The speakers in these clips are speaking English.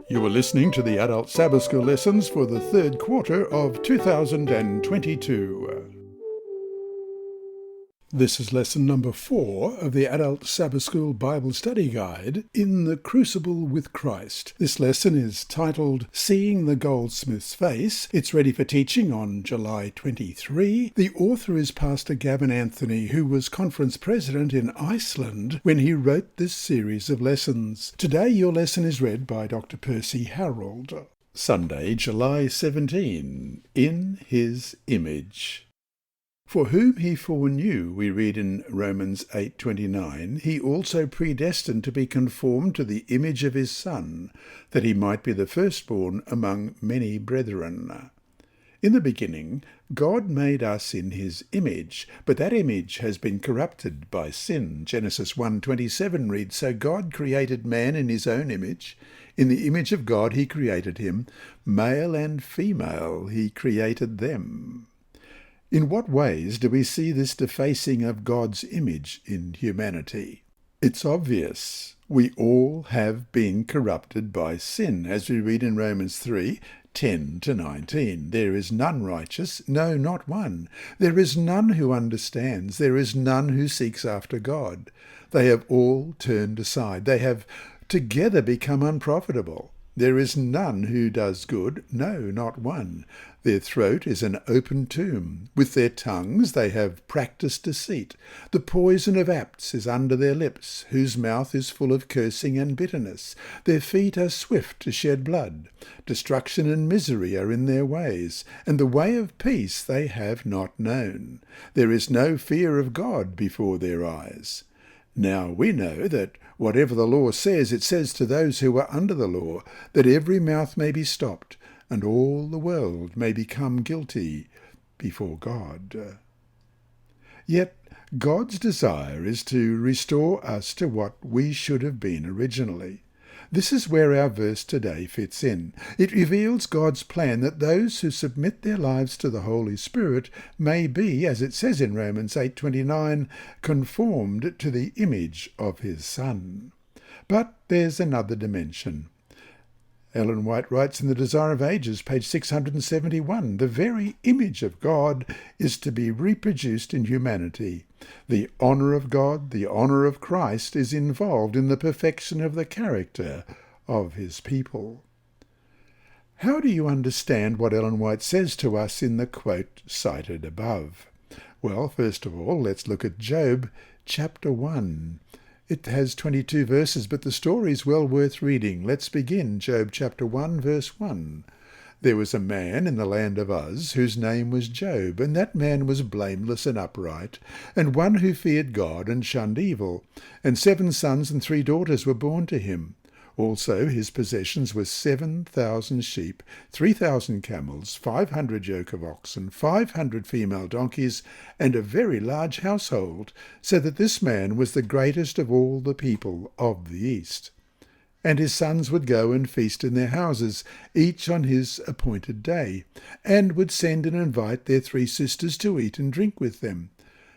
You are listening to the Adult Sabbath School lessons for the third quarter of 2022. This is lesson number 4 of the Adult Sabbath School Bible Study Guide, In the Crucible with Christ. This lesson is titled Seeing the Goldsmith's Face. It's ready for teaching on July 23. The author is Pastor Gavin Anthony, who was conference president in Iceland when he wrote this series of lessons. Today your lesson is read by Dr. Percy Harrold. Sunday, July 17. In His Image. For whom he foreknew, we read in Romans 8:29, he also predestined to be conformed to the image of his Son, that he might be the firstborn among many brethren. In the beginning, God made us in his image, but that image has been corrupted by sin. Genesis 1:27 reads, So God created man in his own image. In the image of God he created him. Male and female he created them. In what ways do we see this defacing of God's image in humanity? It's obvious. We all have been corrupted by sin, as we read in Romans 3:10-19. There is none righteous, no, not one. There is none who understands. There is none who seeks after God. They have all turned aside. They have together become unprofitable. There is none who does good, no, not one. Their throat is an open tomb. With their tongues they have practised deceit. The poison of apes is under their lips, whose mouth is full of cursing and bitterness. Their feet are swift to shed blood. Destruction and misery are in their ways, and the way of peace they have not known. There is no fear of God before their eyes. Now we know that whatever the law says, it says to those who are under the law, that every mouth may be stopped, and all the world may become guilty before God. Yet God's desire is to restore us to what we should have been originally. This is where our verse today fits in. It reveals God's plan that those who submit their lives to the Holy Spirit may be, as it says in Romans 8:29, conformed to the image of his Son. But there's another dimension. Ellen White writes in The Desire of Ages, page 671, the very image of God is to be reproduced in humanity. The honour of God, the honour of Christ, is involved in the perfection of the character of his people. How do you understand what Ellen White says to us in the quote cited above? Well, first of all, let's look at Job chapter 1. It has 22 verses, but the story is well worth reading. Let's begin. Job chapter 1, verse 1. There was a man in the land of Uz whose name was Job, and that man was blameless and upright, and one who feared God and shunned evil. And 7 sons and 3 daughters were born to him. Also his possessions were 7,000 sheep, 3,000 camels, 500 yoke of oxen, 500 female donkeys, and a very large household, so that this man was the greatest of all the people of the East. And his sons would go and feast in their houses, each on his appointed day, and would send and invite their 3 sisters to eat and drink with them.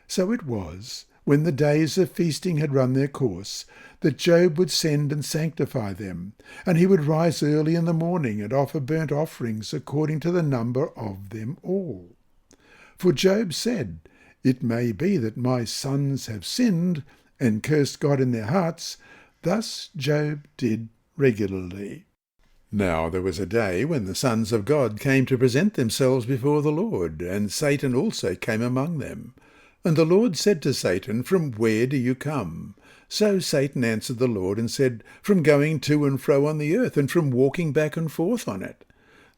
So it was, when the days of feasting had run their course, that Job would send and sanctify them, and he would rise early in the morning and offer burnt offerings according to the number of them all. For Job said, It may be that my sons have sinned and cursed God in their hearts. Thus Job did regularly. Now there was a day when the sons of God came to present themselves before the Lord, and Satan also came among them. And the Lord said to Satan, From where do you come? So Satan answered the Lord and said, From going to and fro on the earth, and from walking back and forth on it.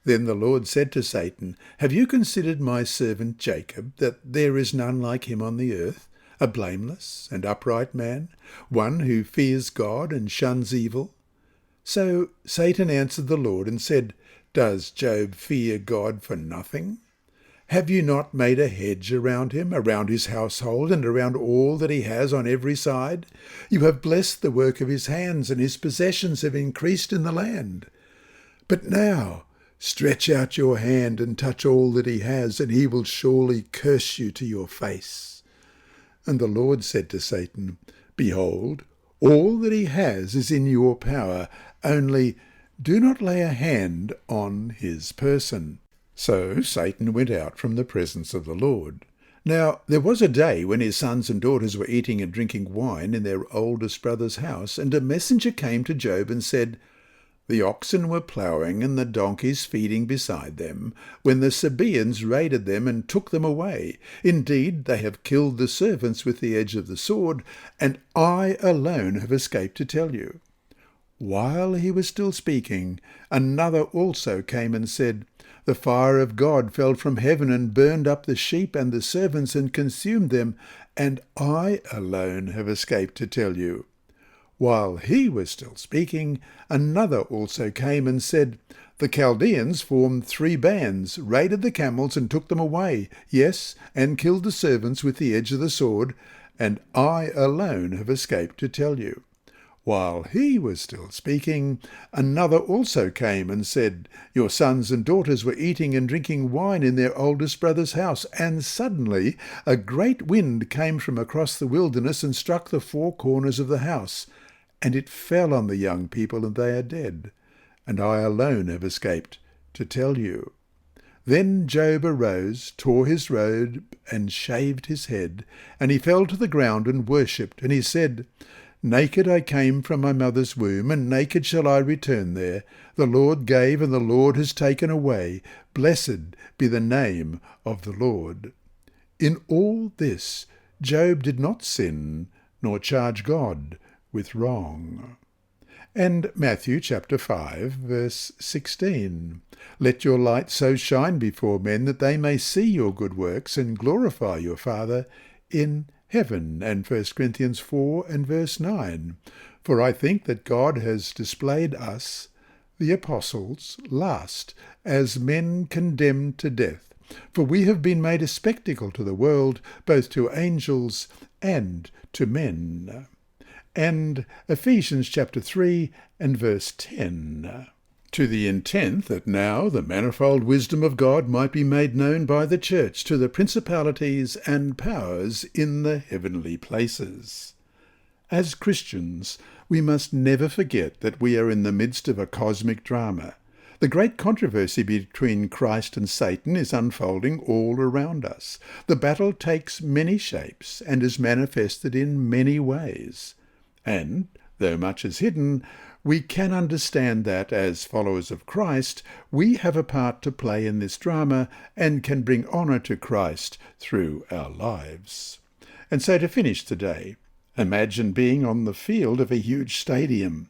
Then the Lord said to Satan, Have you considered my servant Jacob, that there is none like him on the earth, a blameless and upright man, one who fears God and shuns evil? So Satan answered the Lord and said, Does Job fear God for nothing? Have you not made a hedge around him, around his household, and around all that he has on every side? You have blessed the work of his hands, and his possessions have increased in the land. But now stretch out your hand and touch all that he has, and he will surely curse you to your face. And the Lord said to Satan, Behold, all that he has is in your power, only do not lay a hand on his person." So Satan went out from the presence of the Lord. Now there was a day when his sons and daughters were eating and drinking wine in their oldest brother's house, and a messenger came to Job and said, "The oxen were ploughing and the donkeys feeding beside them, when the Sabaeans raided them and took them away. Indeed, they have killed the servants with the edge of the sword, and I alone have escaped to tell you." While he was still speaking, another also came and said, "The fire of God fell from heaven and burned up the sheep and the servants and consumed them, and I alone have escaped to tell you." While he was still speaking, another also came and said, "The Chaldeans formed 3 bands, raided the camels and took them away, yes, and killed the servants with the edge of the sword, and I alone have escaped to tell you." While he was still speaking, another also came and said, "Your sons and daughters were eating and drinking wine in their oldest brother's house, and suddenly a great wind came from across the wilderness and struck the 4 corners of the house, and it fell on the young people, and they are dead, and I alone have escaped to tell you." Then Job arose, tore his robe, and shaved his head, and he fell to the ground and worshipped, and he said, "Naked I came from my mother's womb, and naked shall I return there. The Lord gave, and the Lord has taken away. Blessed be the name of the Lord." In all this Job did not sin, nor charge God with wrong. And Matthew chapter 5, verse 16. "Let your light so shine before men that they may see your good works and glorify your Father in heaven." And 1 Corinthians 4 and verse 9. "For I think that God has displayed us, the apostles, last, as men condemned to death. For we have been made a spectacle to the world, both to angels and to men." And Ephesians chapter 3 and verse 10. "To the intent that now the manifold wisdom of God might be made known by the church to the principalities and powers in the heavenly places." As Christians, we must never forget that we are in the midst of a cosmic drama. The great controversy between Christ and Satan is unfolding all around us. The battle takes many shapes and is manifested in many ways. And, though much is hidden, we can understand that, as followers of Christ, we have a part to play in this drama and can bring honour to Christ through our lives. And so to finish today, imagine being on the field of a huge stadium.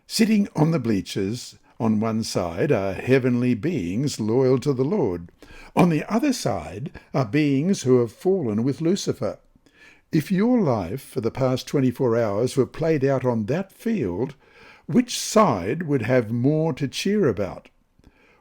Sitting on the bleachers, on one side are heavenly beings loyal to the Lord. On the other side are beings who have fallen with Lucifer. If your life for the past 24 hours were played out on that field, which side would have more to cheer about?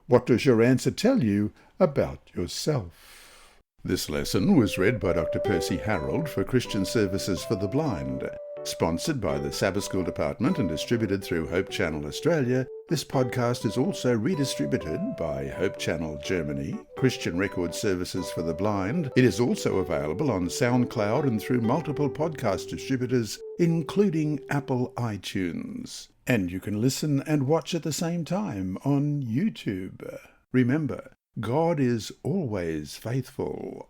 What does your answer tell you about yourself? This lesson was read by Dr. Percy Harrold for Christian Services for the Blind. Sponsored by the Sabbath School Department and distributed through Hope Channel Australia, this podcast is also redistributed by Hope Channel Germany, Christian Record Services for the Blind. It is also available on SoundCloud and through multiple podcast distributors, including Apple iTunes. And you can listen and watch at the same time on YouTube. Remember, God is always faithful.